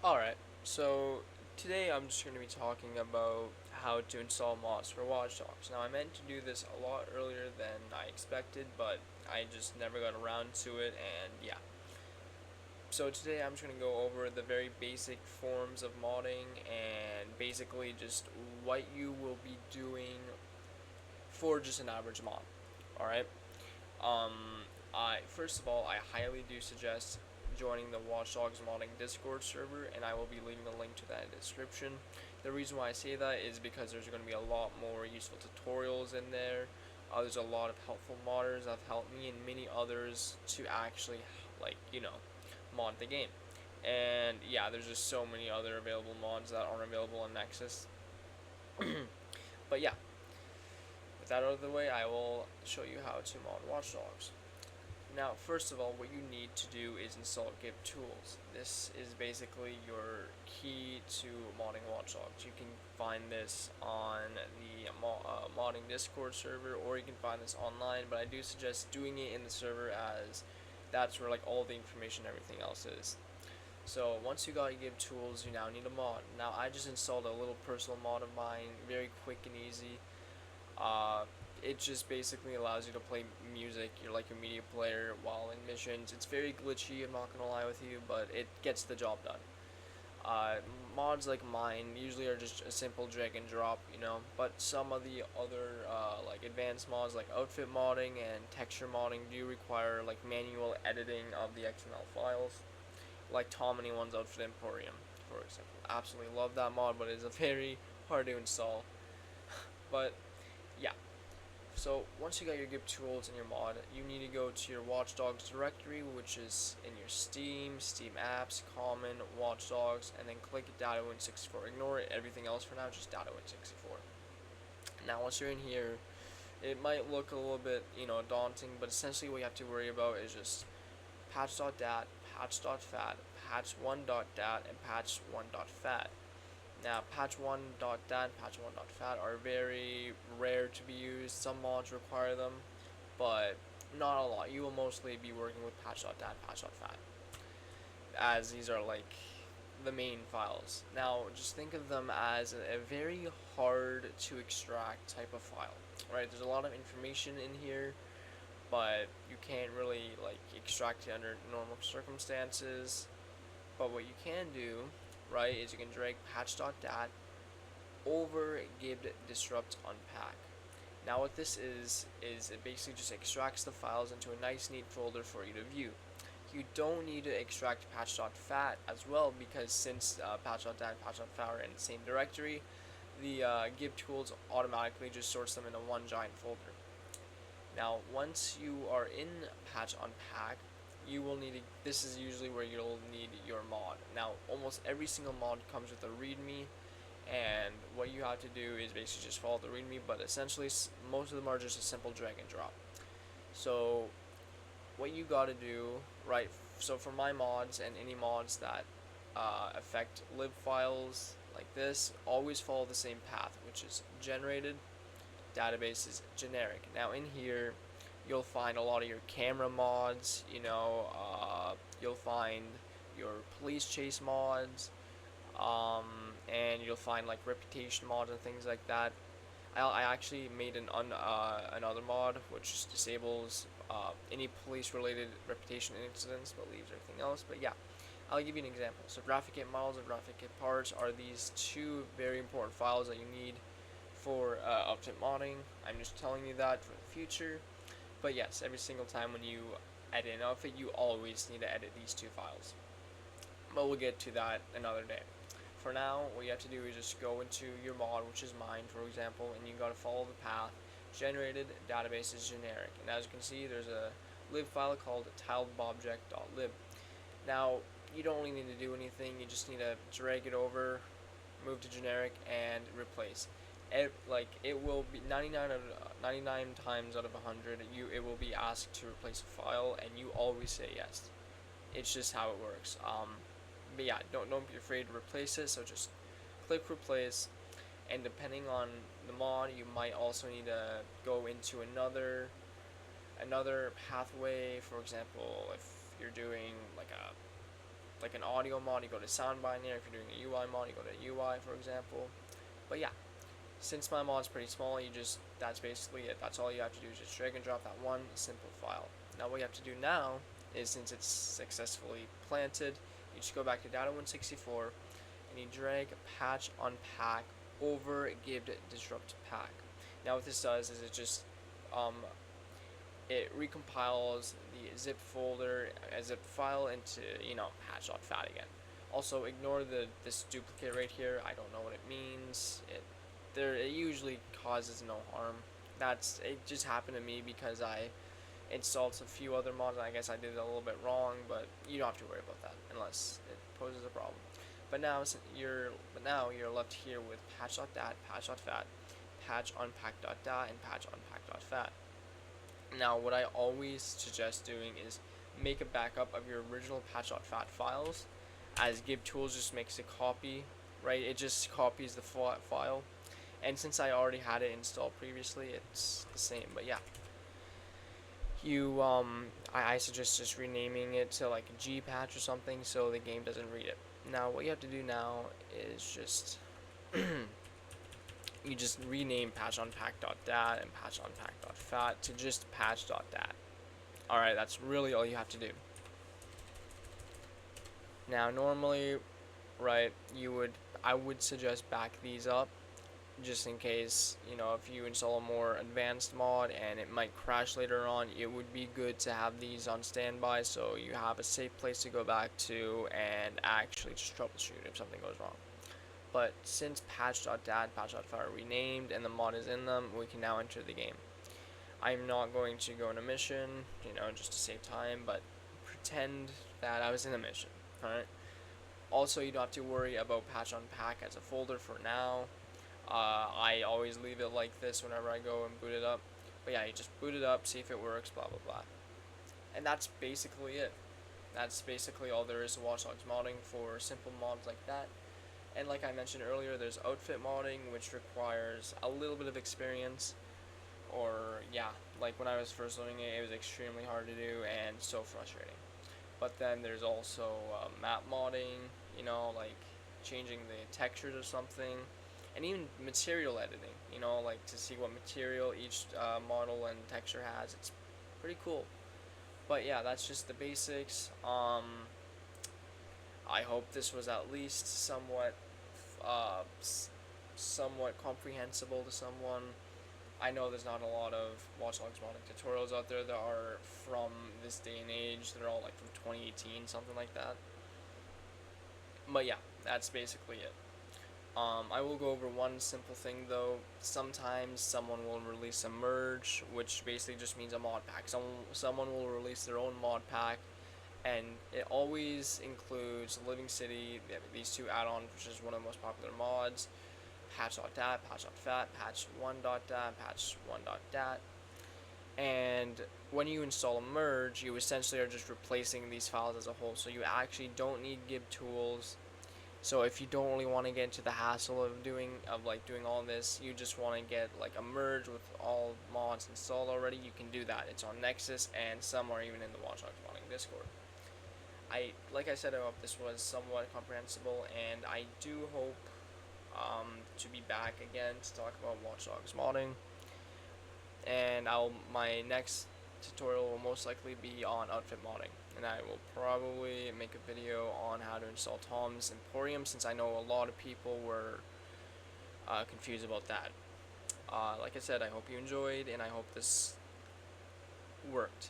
Alright, so today I'm just going to be talking about how to install mods for Watch Dogs. Now, I meant to do this a lot earlier than I expected, but I just never got around to it, and yeah. So today I'm just going to go over the very basic forms of modding and basically just what you will be doing for just an average mod. Alright? Um, I first of all, I highly do suggest joining the Watch Dogs Modding Discord server, and I will be leaving a link to that in the description. The reason why I say that is because there's going to be a lot more useful tutorials in there. There's a lot of helpful modders that have helped me and many others to actually, mod the game. And yeah, there's just so many other available mods that aren't available on Nexus. But yeah, with that out of the way, I will show you how to mod Watch Dogs. Now, first of all, what you need to do is install Gib Tools. This is basically your key to modding Watch Dogs. You can find this on the modding Discord server, or you can find this online, but I do suggest doing it in the server as that's where like all the information and everything else is. So once you got Gib Tools, you now need a mod. Now I just installed a little personal mod of mine, very quick and easy. Uh, it just basically allows you to play music. You're like a media player while in missions. It's very glitchy, I'm not gonna lie with you, but it gets the job done. Uh, Mods like mine usually are just a simple drag and drop, but some of the other like advanced mods like outfit modding and texture modding do require like manual editing of the XML files, like Tom Anyone's Outfit Emporium, for example. Absolutely love that mod, but it's a very hard to install. But yeah, so once you got your Gib tools in your mod, you need to go to your Watch Dogs directory, which is in your Steam, Steam Apps, Common, Watch Dogs, and then click DataWin64. Ignore everything else for now, just DataWin64. Now once you're in here, it might look a little bit, daunting, but essentially what you have to worry about is just patch.dat, patch.fat, patch1.dat, and patch1.fat. Now, patch1.dat and patch1.fat are very rare to be used. Some mods require them, but not a lot. You will mostly be working with patch.dat and patch.fat, as these are like the main files. Now, just think of them as a very hard to extract type of file, right? There's a lot of information in here, but you can't really like extract it under normal circumstances. But what you can do, right, is you can drag patch.dat over gib disrupt unpack. Now what this is it basically just extracts the files into a nice neat folder for you to view. You don't need to extract patch.fat as well, because since patch.dat and patch.fat are in the same directory, the gib tools automatically just sorts them into one giant folder. Now once you are in patch unpack, you will need this is usually where you'll need your mod. Now almost every single mod comes with a readme, and what you have to do is basically just follow the readme, but essentially most of them are just a simple drag and drop. So what you gotta do, right, so for my mods and any mods that affect lib files like this, always follow the same path, which is generated, database is generic. Now in here you'll find a lot of your camera mods, you'll find your police chase mods, um, and you'll find like reputation mods and things like that. I actually made another mod which disables any police related reputation incidents but leaves everything else. But yeah, I'll give you an example. So graphic kit models and graphic kit parts are these two very important files that you need for outfit modding. I'm just telling you that for the future. But yes, every single time when you edit an outfit, you always need to edit these two files. But we'll get to that another day. For now, what you have to do is just go into your mod, which is mine, for example, and you gotta follow the path. Generated database is generic, and as you can see, there's a lib file called tilebobject.lib. Now, you don't really need to do anything. You just need to drag it over, move to generic, and replace. It will be 99 times out of 100. It will be asked to replace a file, and you always say yes. It's just how it works. But yeah, don't be afraid to replace it. So just click replace, and depending on the mod, you might also need to go into another pathway. For example, if you're doing like an audio mod, you go to sound binary. If you're doing a UI mod, you go to UI, for example. But yeah, since my mod's pretty small, that's basically it. That's all you have to do is just drag and drop that one simple file. Now what you have to do now is, since it's successfully planted, you just go back to Data164 and you drag patch unpack over gib disrupt pack. Now what this does is um, it recompiles the zip folder, a zip file into, patch.fat again. Also, ignore this duplicate right here. I don't know what it means. It usually causes no harm. It just happened to me because I installed a few other mods, and I guess I did it a little bit wrong, but you don't have to worry about that unless it poses a problem. But now you're left here with patch.dat, patch.fat, patch unpack.dat, and patch unpack.fat. Now, what I always suggest doing is make a backup of your original patch.fat files, as gibtools just makes a copy, right? It just copies the file, and since I already had it installed previously, it's the same. But yeah, I suggest just renaming it to like a gpatch or something so the game doesn't read it. Now, what you have to do now is just you just rename patch.unpack.dat and patch.unpack.fat to just patch.dat. Alright, that's really all you have to do. Now, normally, right, I would suggest back these up just in case, if you install a more advanced mod and it might crash later on. It would be good to have these on standby so you have a safe place to go back to and actually just troubleshoot if something goes wrong. But since patch.dat, patch.fat are renamed and the mod is in them, we can now enter the game. I'm not going to go in a mission, just to save time, but pretend that I was in a mission, alright? Also, you don't have to worry about patch unpack as a folder for now. I always leave it like this whenever I go and boot it up. But yeah, you just boot it up, see if it works, blah blah blah. And that's basically it. That's basically all there is to Watch Dogs modding for simple mods like that. And like I mentioned earlier, there's outfit modding, which requires a little bit of experience. Or yeah, like when I was first learning it, it was extremely hard to do and so frustrating. But then there's also map modding, like changing the textures or something, and even material editing, like to see what material each model and texture has. It's pretty cool. But yeah, that's just the basics. I hope this was at least somewhat comprehensible to someone. I know there's not a lot of Watch Dogs modding tutorials out there that are from this day and age. They're all like from 2018, something like that. But yeah, that's basically it. I will go over one simple thing though. Sometimes someone will release a merge, which basically just means a mod pack. Someone will release their own mod pack, and it always includes Living City, these two add-ons, which is one of the most popular mods, patch.dat, patch.fat, patch1.dat, patch1.dat. And when you install a merge, you essentially are just replacing these files as a whole, so you actually don't need gibtools. So if you don't really want to get into the hassle of doing all this, you just want to get like a merge with all mods installed already, you can do that. It's on Nexus and somewhere even in the Watch Dogs modding Discord. Like I said, I hope this was somewhat comprehensible, and I do hope to be back again to talk about Watch Dogs modding. And my next tutorial will most likely be on outfit modding, and I will probably make a video on how to install Tom's Emporium, since I know a lot of people were confused about that. Like I said, I hope you enjoyed, and I hope this worked.